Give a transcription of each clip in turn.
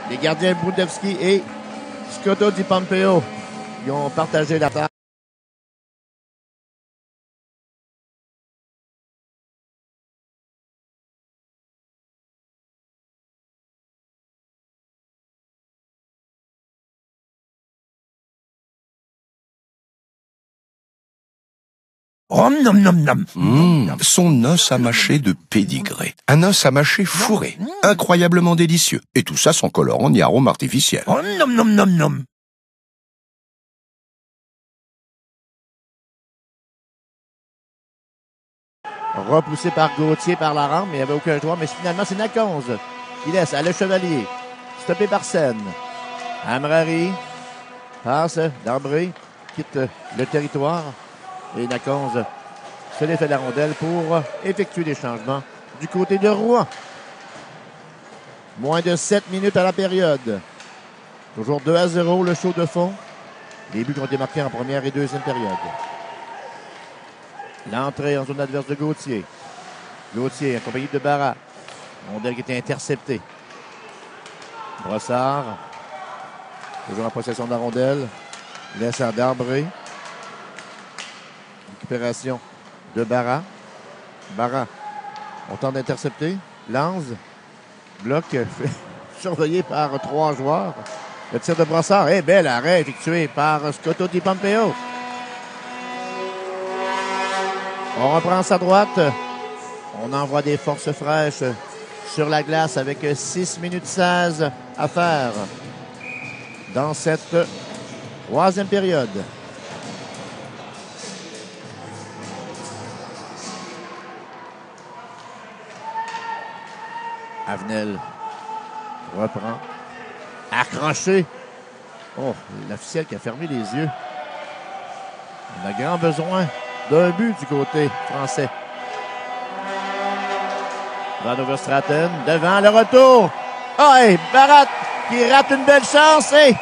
Les gardiens Brudevski et Scotto Di Pompeo qui ont partagé la table. Nom nom nom. Son os à mâcher de pédigré. Un os à mâcher fourré. Incroyablement délicieux. Et tout ça sans colorant ni arôme artificiel. Nom nom nom nom. Repoussé par Gauthier par la rampe, mais il n'y avait aucun joueur. Mais finalement, c'est Naconze qui laisse à Le Chevalier. Stoppé par Sen. Amrari passe d'Ambré, quitte le territoire. Et Naconze se défait la rondelle pour effectuer des changements du côté de Rouen. Moins de 7 minutes à la période. Toujours 2-0 le show de fond. Les buts ont été marqués en première et deuxième période. L'entrée en zone adverse de Gauthier. Gauthier accompagné de Barra. Rondelle qui était interceptée. Brossard. Toujours en possession de la rondelle. Laisse à d'Ambré. Récupération de Barra. Barra. On tente d'intercepter. Lanze. Bloc surveillé par 3 joueurs. Le tir de Brossard. Et bel arrêt effectué par Scotto Di Pompeo. On reprend sa droite. On envoie des forces fraîches sur la glace avec 6 minutes 16 à faire dans cette troisième période. Avenel reprend. Accroché. Oh, l'officiel qui a fermé les yeux. On a grand besoin d'un but du côté français. Van Overstraten devant le retour. Oh, hey, Barat qui rate une belle chance. Et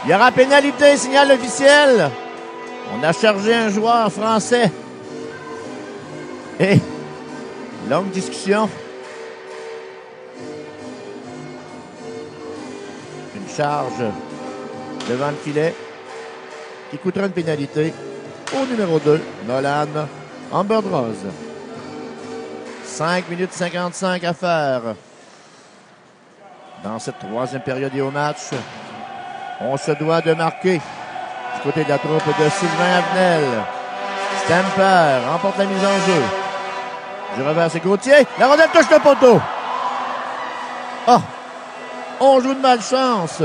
il y aura pénalité, signal officiel. On a chargé un joueur français. Et longue discussion. Une charge devant le filet qui coûtera une pénalité au numéro 2, Nolan Amberdrose. 5 minutes 55 à faire dans cette troisième période et au match. On se doit de marquer du côté de la troupe de Sylvain Avenel. Stamper remporte la mise en jeu. Du revers, c'est Gauthier. La rondelle touche le poteau. Oh! On joue de malchance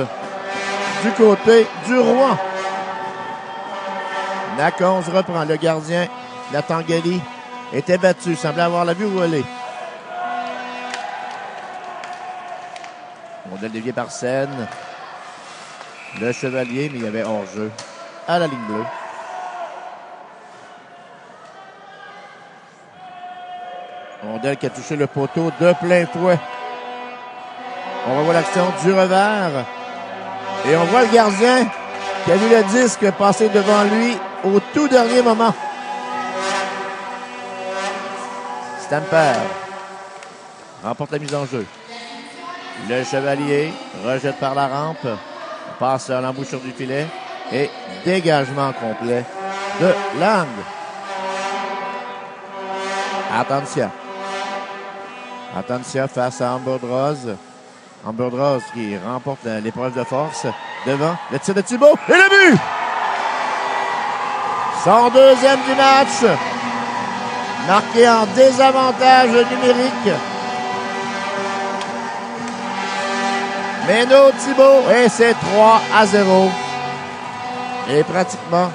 du côté du Rouen. Naconze reprend. Le gardien, Nathan Gali, était battu. Semblait avoir la vue voler. Rondelle déviée par Seine. Le Chevalier, mais il y avait hors-jeu à la ligne bleue. Rondelle qui a touché le poteau de plein fouet. On revoit l'action du revers. Et on voit le gardien qui a vu le disque passer devant lui au tout dernier moment. Stamper remporte la mise en jeu. Le Chevalier rejette par la rampe. Passe à l'embouchure du filet. Et dégagement complet de Lang. Attention face à Amberdrose. Amberdrose qui remporte l'épreuve de force devant le tir de Thibault. Et le but! Son deuxième du match. Marqué en désavantage numérique. Méno Thibault. Et c'est 3-0. Et pratiquement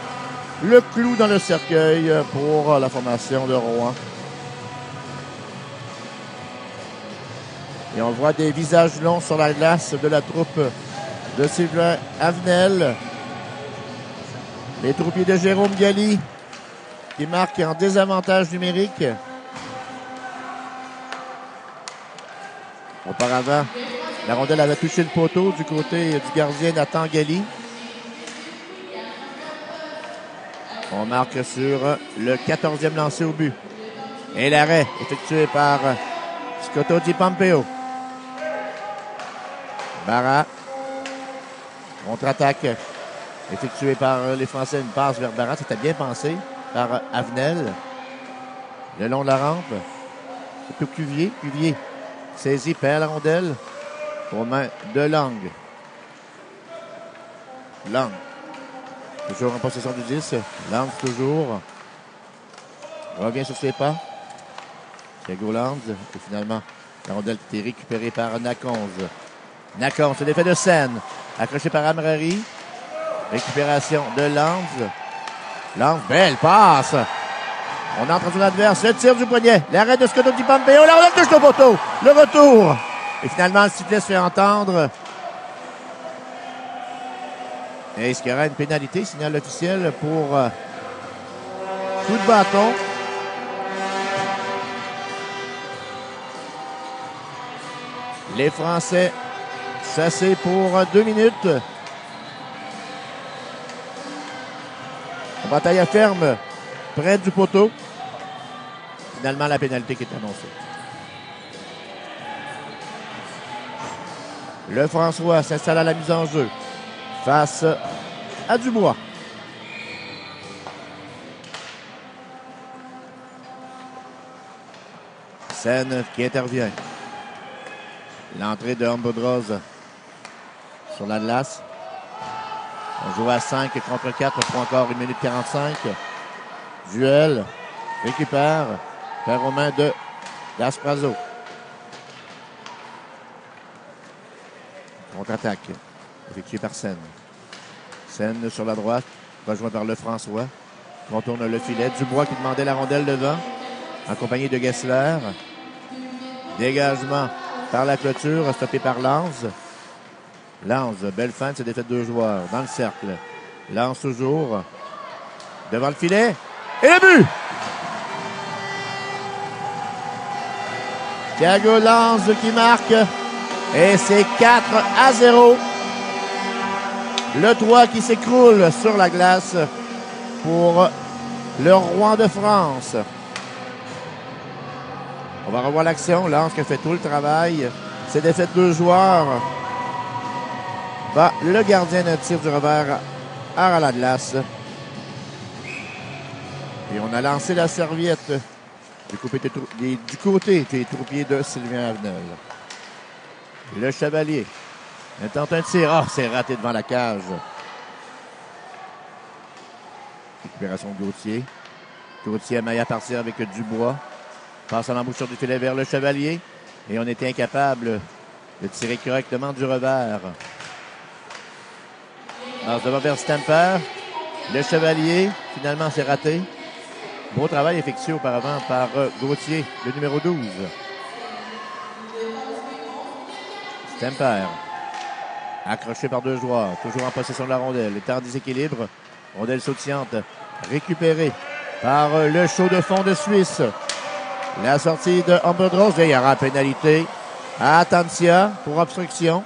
le clou dans le cercueil pour la formation de Rouen. Et on voit des visages longs sur la glace de la troupe de Sylvain Avenel. Les troupiers de Jérôme Gali qui marquent en désavantage numérique. Auparavant, la rondelle avait touché le poteau du côté du gardien Nathan Gali. On marque sur le 14e lancé au but. Et l'arrêt effectué par Scotto Di Pompeo. Barra. Contre-attaque effectuée par les Français. Une passe vers Barra. C'était bien pensé par Avenel. Le long de la rampe. C'est tout Cuvier. Cuvier saisit, perd la rondelle aux mains de Lang. Lang. Toujours en possession du 10. Lang toujours. Revient sur ses pas. Thiago Lanz. Et finalement, la rondelle qui est récupérée par Nakonze. Nakonze, c'est l'effet de scène. Accroché par Amrari. Récupération de Lanz. Lanz, belle passe. On entre sur l'adverse. Le tir du poignet. L'arrêt de Scotto Di Pompeo. La rondelle touche le poteau. Le retour. Et finalement, le sifflet se fait entendre. Et est-ce qu'il y aura une pénalité? Signal officiel pour coup de bâton. Les Français chassés pour 2 minutes. Bataille à ferme près du poteau. Finalement, la pénalité qui est annoncée. Le François s'installe à la mise en jeu face à Dubois. Scène qui intervient. L'entrée de Ambodroz sur la glace. On joue à 5 contre 4 pour encore 1 minute 45. Duel. Récupère. Perd aux mains de Gasprazo. Contre-attaque. Effectué par Sen. Sen sur la droite. Rejoint par Lefrançois. Contourne le filet. Dubois qui demandait la rondelle devant. Accompagné de Gessler. Dégagement par la clôture. Stoppé par Lanz. Lanz, belle fin de cette défaite de 2 joueurs. Dans le cercle. Lanz toujours. Devant le filet. Et le but! Thiago Lanz qui marque. Et c'est 4-0. Le 3 qui s'écroule sur la glace pour le roi de France. On va revoir l'action. Lanz qui a fait tout le travail. C'est défaite de 2 joueurs. Le gardien de tir du revers à la glace. Et on a lancé la serviette du côté des troupiers de Sylvain Avenel. Le Chevalier. Il tente un tir. Ah, c'est raté devant la cage. Récupération de Gauthier. Gauthier amaille à partir avec Dubois. Passe à l'embouchure du filet vers le Chevalier. Et on était incapable de tirer correctement du revers. Alors, devant vers Stamper. Le Chevalier, finalement, c'est raté. Beau travail effectué auparavant par Gauthier, le numéro 12. Stamper. Accroché par 2 joueurs. Toujours en possession de la rondelle. Le temps en déséquilibre. Rondelle sautillante. Récupérée par le show de fond de Suisse. La sortie de Ambodroz. Il y aura pénalité à Tantia pour obstruction.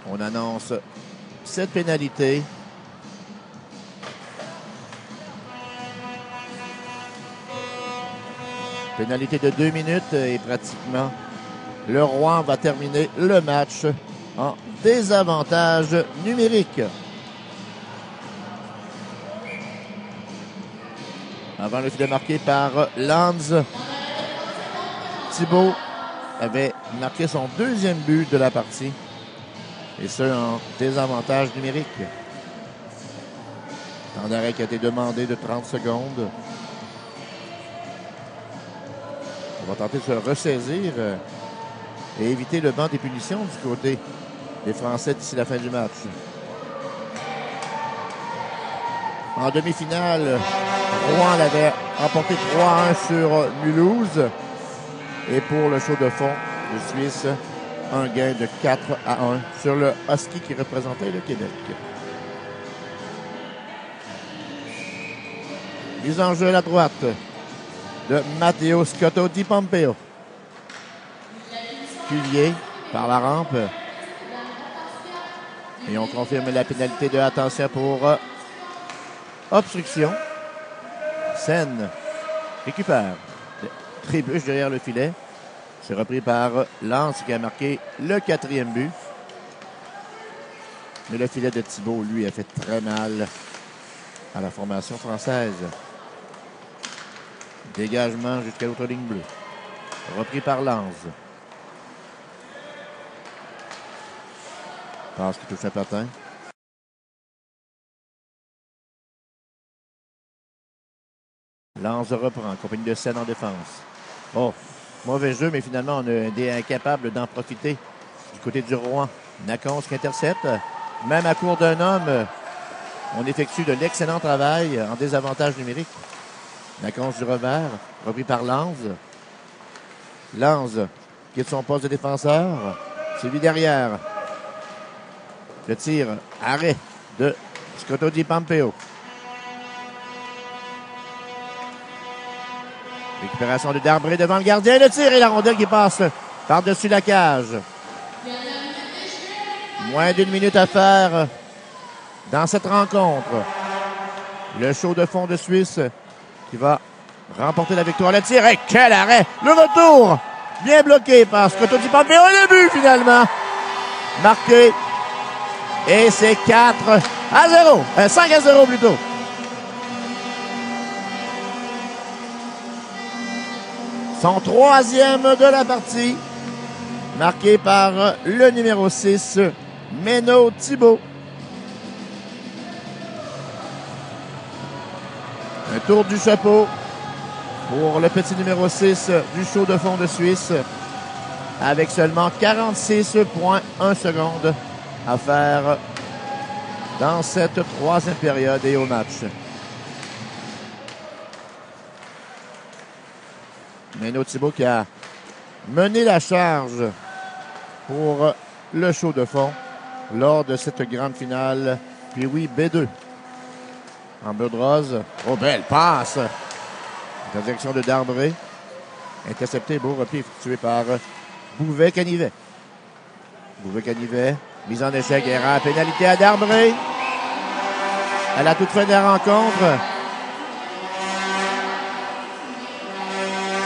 On annonce cette pénalité. Pénalité de 2 minutes et pratiquement le Rouen va terminer le match en désavantage numérique. Avant le filet marqué par Lanz, Thibault avait marqué son 2e but de la partie. Et ce, en désavantage numérique. Temps d'arrêt qui a été demandé de 30 secondes. On va tenter de se ressaisir et éviter le banc des punitions du côté des Français d'ici la fin du match. En demi-finale, Rouen l'avait remporté 3-1 sur Mulhouse. Et pour le show de fond de Suisse, un gain de 4-1 sur le Husky qui représentait le Québec. Mise en jeu à la droite de Matteo Scotto Di Pompeo. Cuvier par la rampe. Et on confirme la pénalité de attention pour obstruction. Sen récupère. trébuche derrière le filet. C'est repris par Lance qui a marqué le 4e but. Mais le filet de Thibault, lui, a fait très mal à la formation française. Dégagement jusqu'à l'autre ligne bleue. Repris par Lance. Passe qui touche un patin. Lance reprend, en compagnie de Seine en défense. Oh, mauvais jeu, mais finalement, on est incapable d'en profiter du côté du Rouen. Nacons qui intercepte. Même à court d'un homme, on effectue de l'excellent travail en désavantage numérique. Nacons du revers, repris par Lance. Lance quitte son poste de défenseur. C'est lui derrière. Le tir, arrêt de Scotto Di Pompeo. Récupération de Darbré devant le gardien. Le tir et la rondelle qui passe par-dessus la cage. Moins d'1 minute à faire dans cette rencontre. Le show de fond de Suisse qui va remporter la victoire. Le tir et quel arrêt! Le retour! Bien bloqué par Scotto Di Pompeo. Et le but finalement! Marqué. Et c'est 4-0. 5-0 plutôt. Son 3e de la partie. Marqué par le numéro 6, Menno Thibault. Un tour du chapeau pour le petit numéro 6 du show de fond de Suisse. Avec seulement 46,1 secondes à faire dans cette 3e période et au match. Menno Thibault qui a mené la charge pour le show de fond lors de cette grande finale. Puis oui, B2. Amber Rose. Oh, belle passe. La direction de Darbré. Intercepté, beau repli effectué par Bouvet-Canivet. Bouvet-Canivet. Mise en échec, erreur, pénalité à Darbré. À la toute fin de la rencontre.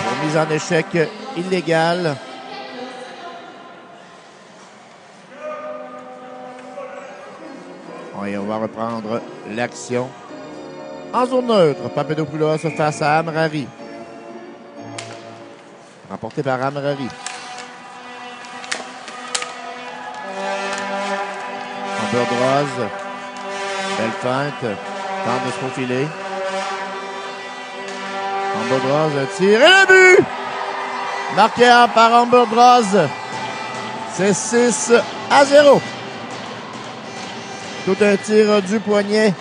Pour mise en échec illégale. Et on va reprendre l'action. En zone neutre, Papadopoulos face à Amrari. Remporté par Amrari. Amber Rose. Belle feinte. Tente de se faufiler. Amber Rose tire et le but! Marqué par Amber Rose. C'est 6-0. Tout un tir du poignet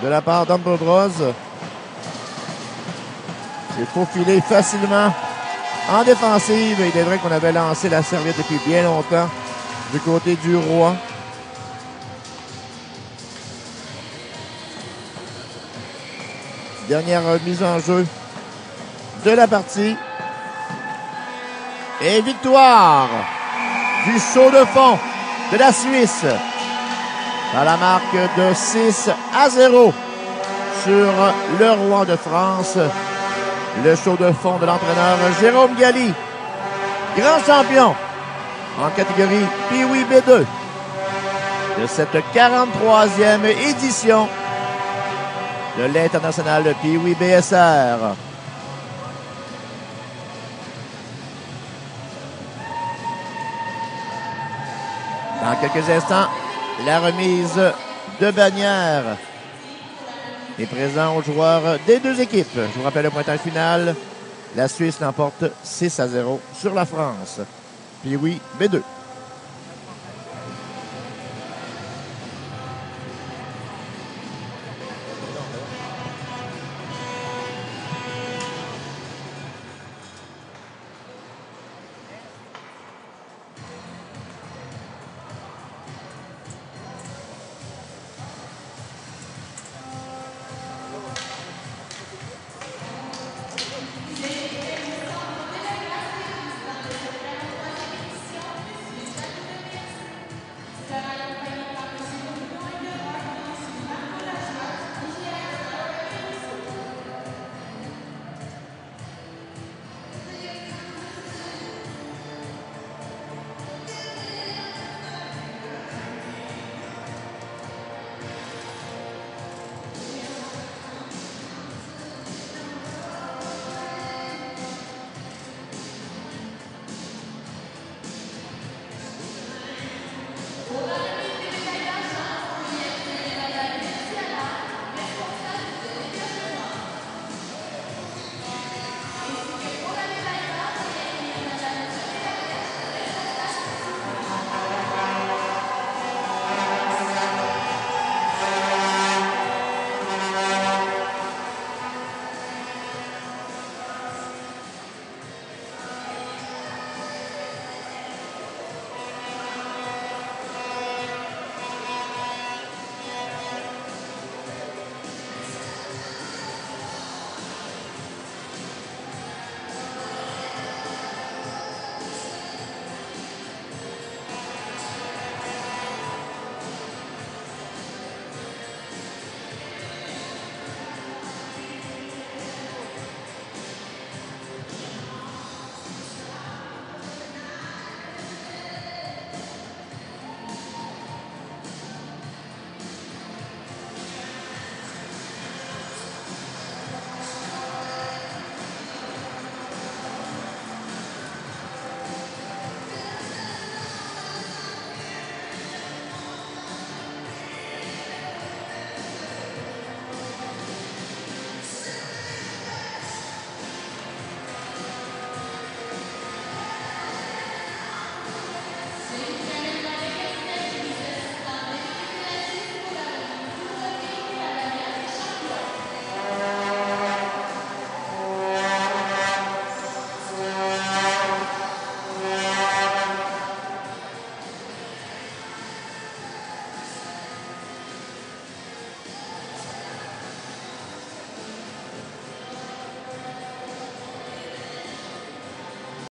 de la part d'Amber Rose. C'est faufilé facilement en défensive. Il est vrai qu'on avait lancé la serviette depuis bien longtemps du côté du Rouen. Dernière mise en jeu de la partie. Et victoire du show de fond de la Suisse à la marque de 6-0 sur le Rouen de France. Le show de fond de l'entraîneur Jérôme Galli, grand champion en catégorie Pee-Wee B2 de cette 43e édition de l'International Pee-Wee BSR. Dans quelques instants, la remise de bannière est présente aux joueurs des deux équipes. Je vous rappelle le pointage final. La Suisse l'emporte 6-0 sur la France. Puis oui, B2.